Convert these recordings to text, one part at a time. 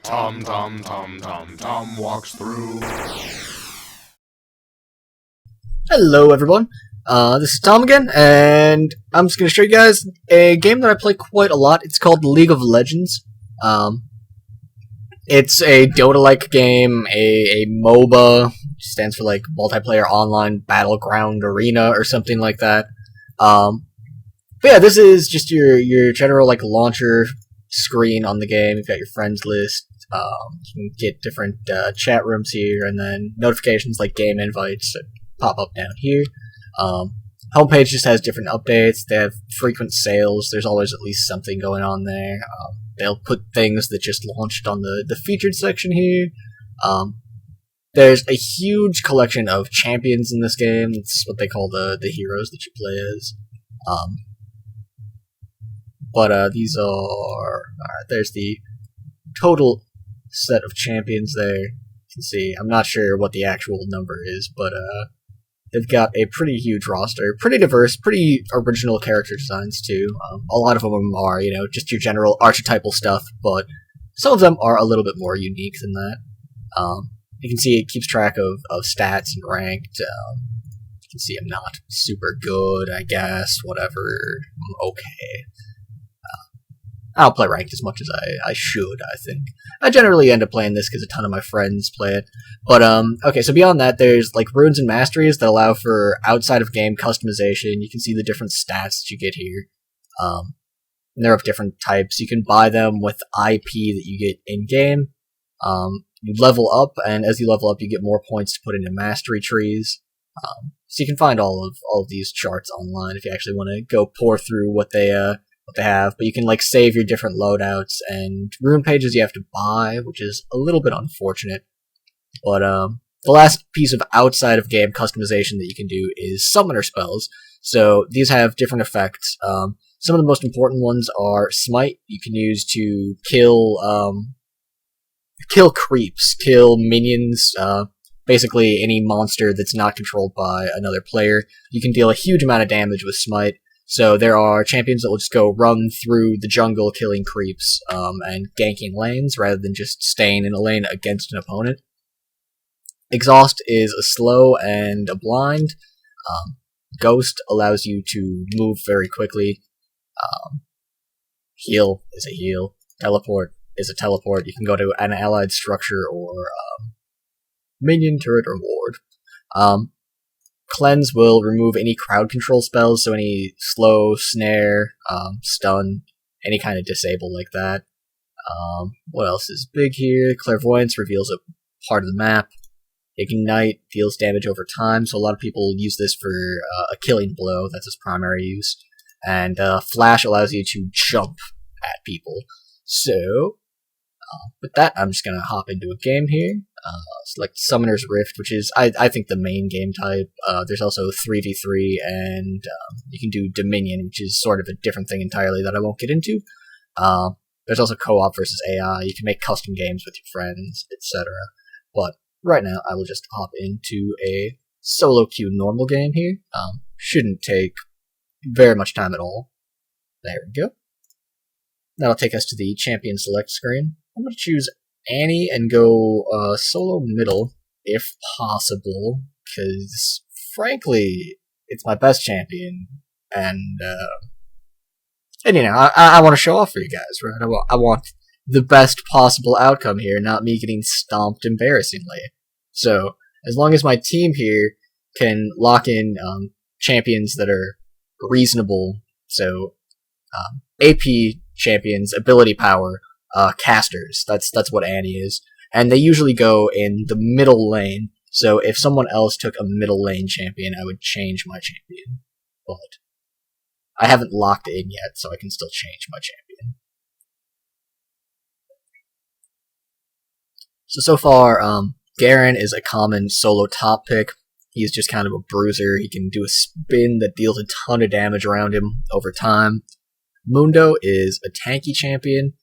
Tom, Tom, Tom, Tom, Tom walks through. Hello everyone, this is Tom again, and I'm just going to show you guys a game that I play quite a lot. It's called League of Legends. It's a dota-like game, a MOBA, which stands for like Multiplayer Online Battleground Arena or something like that. But yeah, this is just your general like launcher screen on the game. You've got your friends list. You can get different chat rooms here, and then notifications like game invites that pop up down here. Homepage just has different updates. They have frequent sales. There's always at least something going on there. They'll put things that just launched on the featured section here. There's a huge collection of champions in this game. It's what they call the heroes that you play as. These are... Alright, there's the total set of champions there. You can see, I'm not sure what the actual number is, but they've got a pretty huge roster, pretty diverse, pretty original character designs too. A lot of them are, just your general archetypal stuff, but some of them are a little bit more unique than that. You can see it keeps track of stats and ranked. You can see I'm not super good, I guess, whatever. I'm okay. I don't play ranked as much as I should, I think. I generally end up playing this because a ton of my friends play it. But, okay, so beyond that, there's, like, runes and masteries that allow for outside-of-game customization. You can see the different stats that you get here. And they're of different types. You can buy them with IP that you get in-game. You level up, and as you level up, you get more points to put into mastery trees. So you can find all of these charts online if you actually want to go pour through what they have, but you can like save your different loadouts, and rune pages you have to buy, which is a little bit unfortunate. But the last piece of outside of game customization that you can do is summoner spells. So these have different effects. Some of the most important ones are smite. You can use to kill creeps, kill minions, basically any monster that's not controlled by another player. You can deal a huge amount of damage with smite. So there are champions that will just go run through the jungle killing creeps and ganking lanes rather than just staying in a lane against an opponent. Exhaust is a slow and a blind. Ghost allows you to move very quickly. Heal is a heal. Teleport is a teleport. You can go to an allied structure or minion, turret, or ward. Cleanse will remove any crowd control spells, so any slow, snare, stun, any kind of disable like that. What else is big here? Clairvoyance reveals a part of the map. Ignite deals damage over time, so a lot of people use this for a killing blow. That's its primary use. And Flash allows you to jump at people. So, with that, I'm just going to hop into a game here. Select Summoner's Rift, which is, I think, the main game type. There's also 3v3, and you can do Dominion, which is sort of a different thing entirely that I won't get into. There's also co-op versus AI. You can make custom games with your friends, etc. But right now, I will just hop into a solo queue normal game here. Shouldn't take very much time at all. There we go. That'll take us to the champion select screen. I'm going to choose Annie and go solo middle, if possible, because, frankly, it's my best champion, and I want to show off for you guys, right? I want the best possible outcome here, not me getting stomped embarrassingly. So, as long as my team here can lock in champions that are reasonable, so AP champions, ability power, casters. That's what Annie is. And they usually go in the middle lane, so if someone else took a middle lane champion, I would change my champion. But I haven't locked it in yet, so I can still change my champion. So far, Garen is a common solo top pick. He's just kind of a bruiser. He can do a spin that deals a ton of damage around him over time. Mundo is a tanky champion.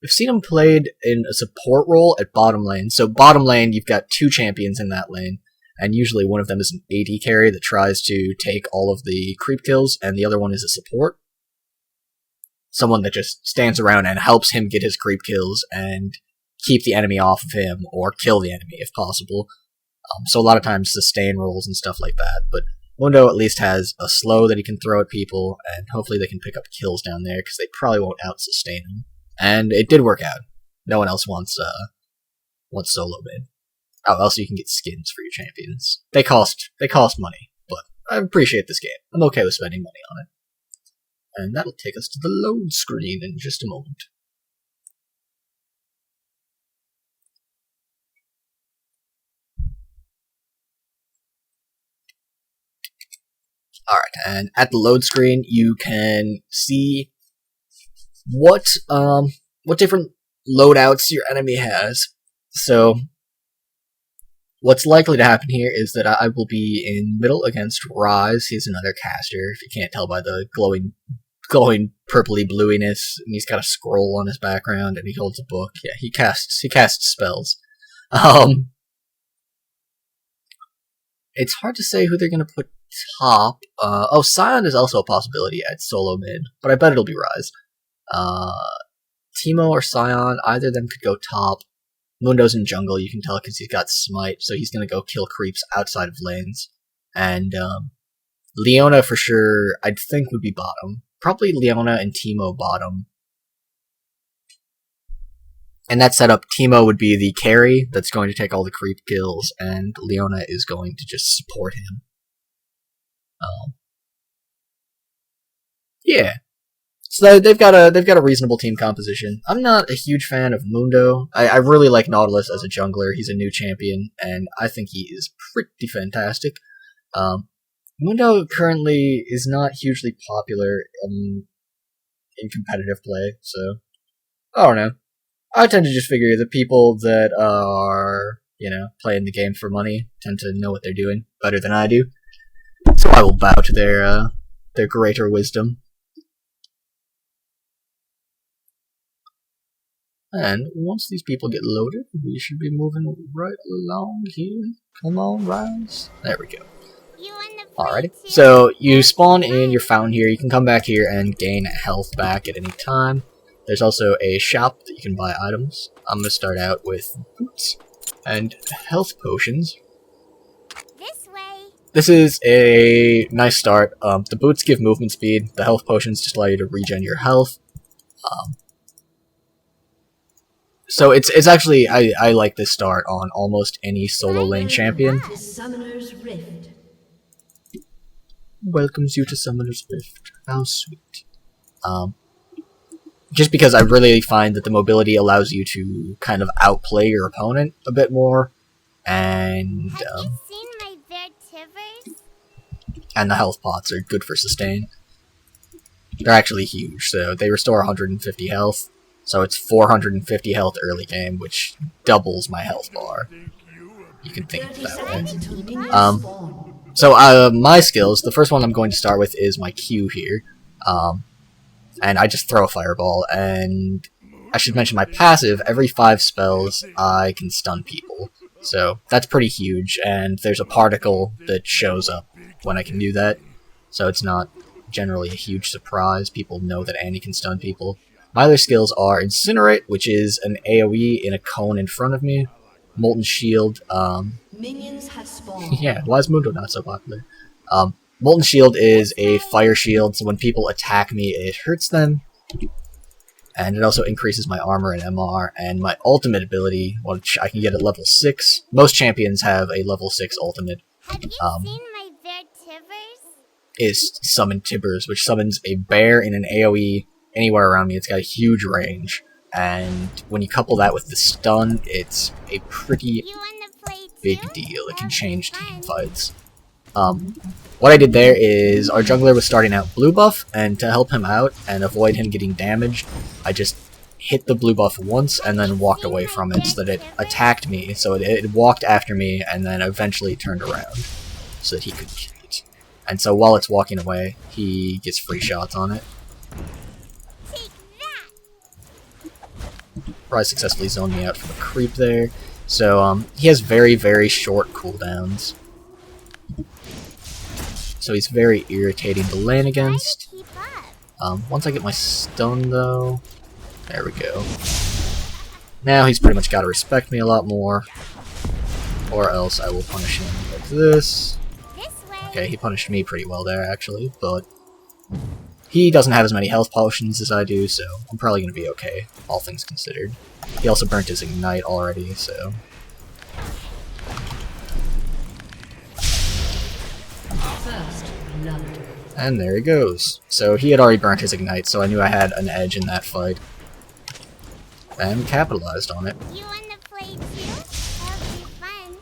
I've seen him played in a support role at bottom lane. So bottom lane, you've got two champions in that lane, and usually one of them is an AD carry that tries to take all of the creep kills, and the other one is a support. Someone that just stands around and helps him get his creep kills, and keep the enemy off of him or kill the enemy if possible. So a lot of times sustain rolls and stuff like that, but Mundo at least has a slow that he can throw at people, and hopefully they can pick up kills down there, because they probably won't out-sustain him. And it did work out. No one else wants solo mid. Oh, also you can get skins for your champions. They cost money, but I appreciate this game. I'm okay with spending money on it. And that'll take us to the load screen in just a moment. Alright, and at the load screen, you can see what different loadouts your enemy has. So, what's likely to happen here is that I will be in middle against Rise. He's another caster, if you can't tell by the glowing purpley bluiness, and he's got a scroll on his background, and he holds a book. Yeah, he casts spells. It's hard to say who they're gonna put top. Sion is also a possibility at solo mid, but I bet it'll be Rise. Teemo or Sion, either of them could go top. Mundo's in jungle, you can tell because he's got smite, so he's gonna go kill creeps outside of lanes. And Leona for sure, I'd think would be bottom. Probably Leona and Teemo bottom. And that setup, Teemo would be the carry that's going to take all the creep kills, and Leona is going to just support him. Yeah. So they've got a reasonable team composition. I'm not a huge fan of Mundo. I really like Nautilus as a jungler. He's a new champion, and I think he is pretty fantastic. Mundo currently is not hugely popular in competitive play, so I don't know. I tend to just figure the people that are, playing the game for money tend to know what they're doing better than I do. So I will bow to their greater wisdom. And once these people get loaded, we should be moving right along here. Come on, Rise. There we go. Alrighty. So you spawn in your fountain here. You can come back here and gain health back at any time. There's also a shop that you can buy items. I'm going to start out with boots and health potions. This way. This is a nice start. The boots give movement speed. The health potions just allow you to regen your health. So it's actually, I like this start on almost any solo lane champion. Welcomes you to Summoner's Rift. How sweet. Just because I really find that the mobility allows you to kind of outplay your opponent a bit more, and Have you seen my vertivers? And the health pots are good for sustain. They're actually huge, so they restore 150 health, so it's 450 health early game, which doubles my health bar. You can think of it that way. So my skills, the first one I'm going to start with is my Q here. And I just throw a fireball, and I should mention my passive, every 5 spells I can stun people. So that's pretty huge, and there's a particle that shows up when I can do that. So it's not generally a huge surprise, people know that Annie can stun people. My other skills are Incinerate, which is an AoE in a cone in front of me. Molten Shield, Minions have spawned. yeah, why is Mundo not so popular? Molten Shield is a fire shield, so when people attack me, it hurts them. And it also increases my armor and MR, and my ultimate ability, which I can get at level 6. Most champions have a level 6 ultimate. Have you seen my vertivers? Is Summon Tibbers, which summons a bear in an AoE anywhere around me. It's got a huge range, and when you couple that with the stun, it's a pretty big deal. It can change team fights. What I did there is, our jungler was starting out blue buff, and to help him out and avoid him getting damaged, I just hit the blue buff once and then walked away from it so that it attacked me, so it walked after me and then eventually turned around so that he could kill it. And so while it's walking away, he gets free shots on it. Rise successfully zoned me out from a creep there, so he has very, very short cooldowns. So he's very irritating to lane against. Once I get my stun though, there we go. Now he's pretty much got to respect me a lot more, or else I will punish him like this. Okay, he punished me pretty well there, actually, but he doesn't have as many health potions as I do, so I'm probably going to be okay, all things considered. He also burnt his Ignite already, so... And there he goes. So he had already burnt his Ignite, so I knew I had an edge in that fight. And capitalized on it. You wanna play too? That'll be fun.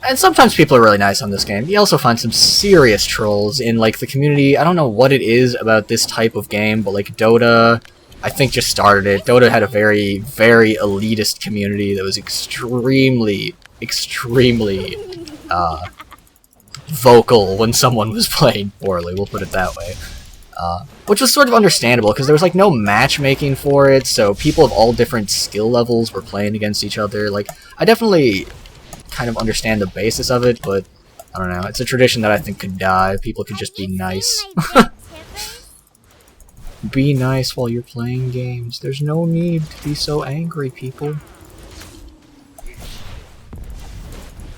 And sometimes people are really nice on this game. You also find some serious trolls in, like, the community. I don't know what it is about this type of game, but, like, Dota, I think, just started it. Dota had a very, very elitist community that was extremely, vocal when someone was playing poorly, we'll put it that way. Which was sort of understandable, because there was, like, no matchmaking for it, so people of all different skill levels were playing against each other. Like, I definitely kind of understand the basis of it, but I don't know, it's a tradition that I think could die. People could just be nice. Be nice while you're playing games. There's no need to be so angry, people.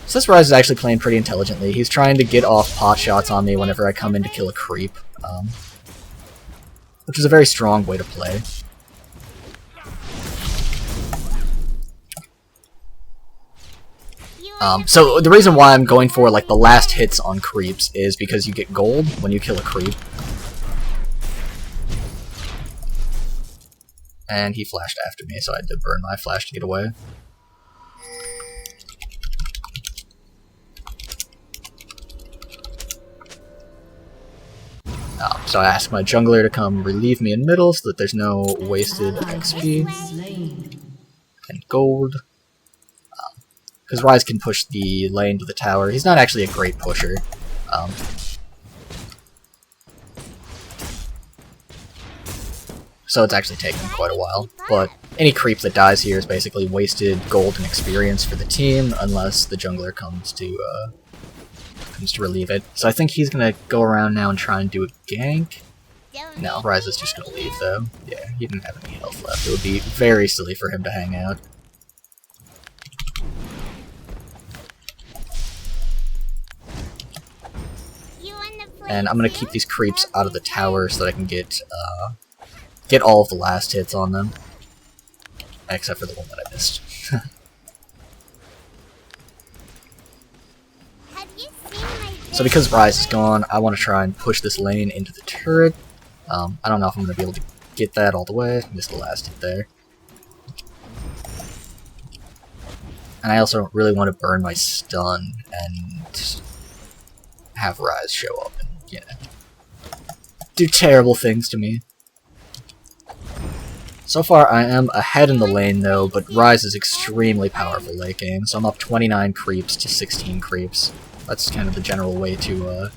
So this Rise is actually playing pretty intelligently. He's trying to get off pot shots on me whenever I come in to kill a creep. Which is a very strong way to play. So the reason why I'm going for, like, the last hits on creeps is because you get gold when you kill a creep. And he flashed after me, so I had to burn my flash to get away. So I asked my jungler to come relieve me in middle so that there's no wasted XP. And gold. Because Rise can push the lane to the tower. He's not actually a great pusher. So it's actually taken quite a while. But any creep that dies here is basically wasted gold and experience for the team, unless the jungler comes to relieve it. So I think he's gonna go around now and try and do a gank. No, Rise is just gonna leave though. Yeah, he didn't have any health left. It would be very silly for him to hang out. And I'm gonna keep these creeps out of the tower so that I can get all of the last hits on them. Except for the one that I missed. So because Rise is gone, I want to try and push this lane into the turret. I don't know if I'm going to be able to get that all the way. Missed the last hit there. And I also really want to burn my stun and have Rise show up and, you know, do terrible things to me. So far I am ahead in the lane though, but Rise is extremely powerful late game, so I'm up 29 creeps to 16 creeps. That's kind of the general way to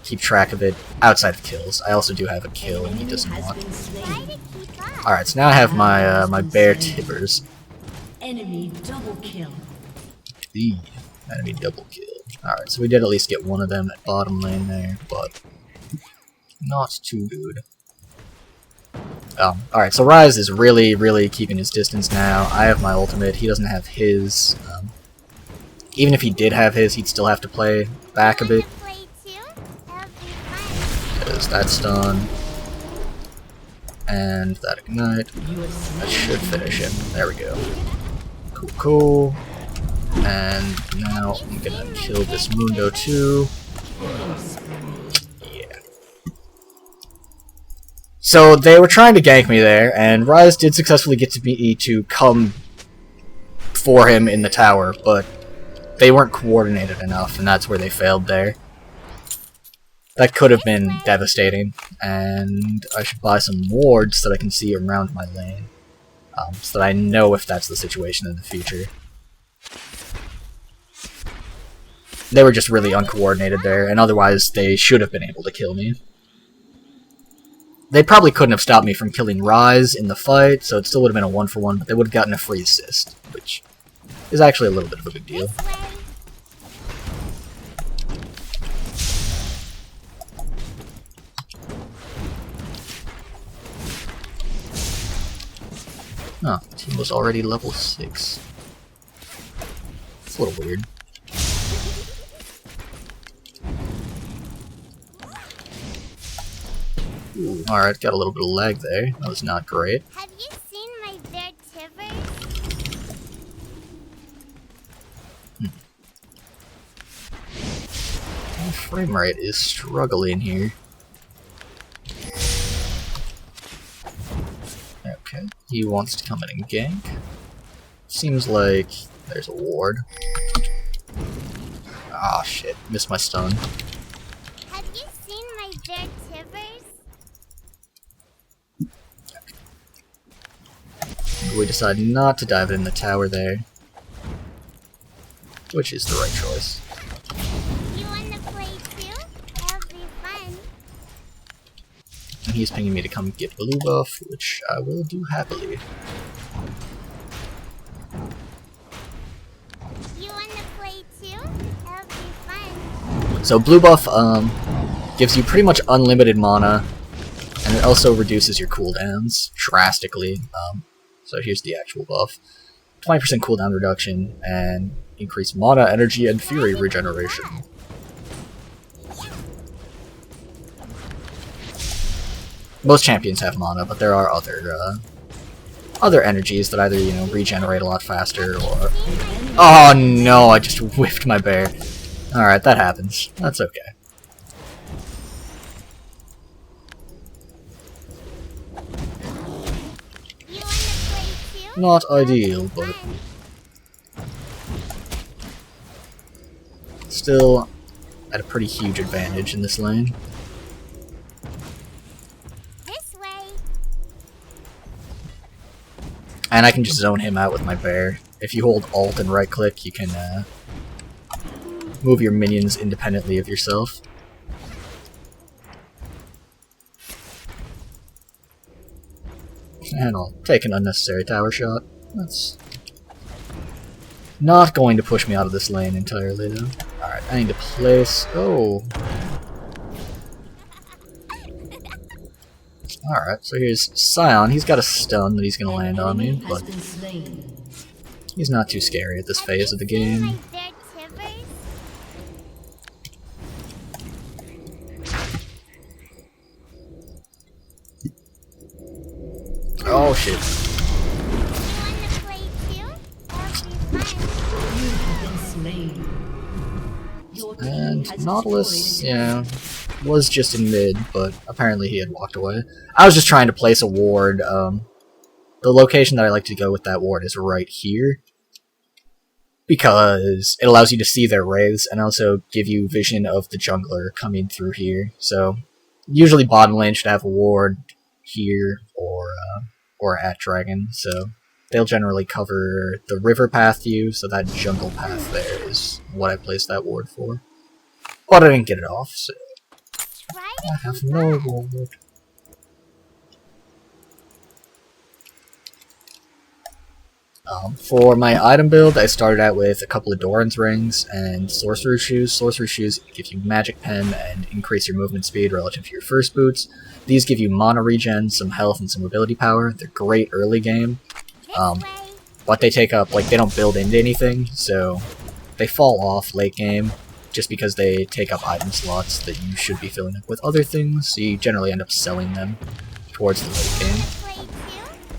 keep track of it, outside of kills. I also do have a kill, and he doesn't want. Alright, so now I have my my bear tippers. Enemy double kill. Enemy double kill. Alright, so we did at least get one of them at bottom lane there, but not too good. Alright, so Rise is really keeping his distance now. I have my ultimate, he doesn't have his. Even if he did have his, he'd still have to play back a bit. Because that's done. And that Ignite. That should finish him. There we go. Cool. And now I'm gonna kill this Mundo too. Yeah. So they were trying to gank me there, and Rise did successfully get to come for him in the tower, but they weren't coordinated enough, and that's where they failed there. That could have been devastating, and I should buy some wards so that I can see around my lane, so that I know if that's the situation in the future. They were just really uncoordinated there, and otherwise they should have been able to kill me. They probably couldn't have stopped me from killing Rise in the fight, so it still would have been a 1-for-1, but they would have gotten a free assist, which is actually a little bit of a big deal. Oh, Team was already level 6. It's a little weird. Alright, got a little bit of lag there. That was not great. Have you seen my bear tivers? My frame rate is struggling here. Okay, he wants to come in and gank. Seems like there's a ward. Ah, shit. Missed my stun. Have you seen my bear tivers? We decide not to dive in the tower there, which is the right choice. You wanna play too? That'll be fun. And he's pinging me to come get blue buff, which I will do happily. You wanna play too? That'll be fun. So blue buff gives you pretty much unlimited mana, and it also reduces your cooldowns drastically. So here's the actual buff. 20% cooldown reduction, and increased mana, energy, and fury regeneration. Most champions have mana, but there are other energies that either, you know, regenerate a lot faster or... Oh no, I just whiffed my bear. Alright, that happens. That's okay. Not ideal, but still at a pretty huge advantage in this lane. This way. And I can just zone him out with my bear. If you hold Alt and right click, you can move your minions independently of yourself. And I'll take an unnecessary tower shot. That's not going to push me out of this lane entirely, though. Alright, I need to place... Oh! Alright, so here's Scion. He's got a stun that he's going to land on me, but he's not too scary at this phase of the game. Oh shit. And Nautilus, yeah, was just in mid, but apparently he had walked away. I was just trying to place a ward. The location that I like to go with that ward is right here, because it allows you to see their wraiths and also give you vision of the jungler coming through here. So usually bottom lane should have a ward here or at dragon, so they'll generally cover the river path view, so that jungle path there is what I placed that ward for. But I didn't get it off, so I have no ward. For my item build, I started out with a couple of Doran's rings and sorcerer shoes. Sorcerer shoes give you magic pen and increase your movement speed relative to your first boots. These give you mana regen, some health, and some ability power. They're great early game, but they take up, like, they don't build into anything, so they fall off late game just because they take up item slots that you should be filling up with other things, so you generally end up selling them towards the late game.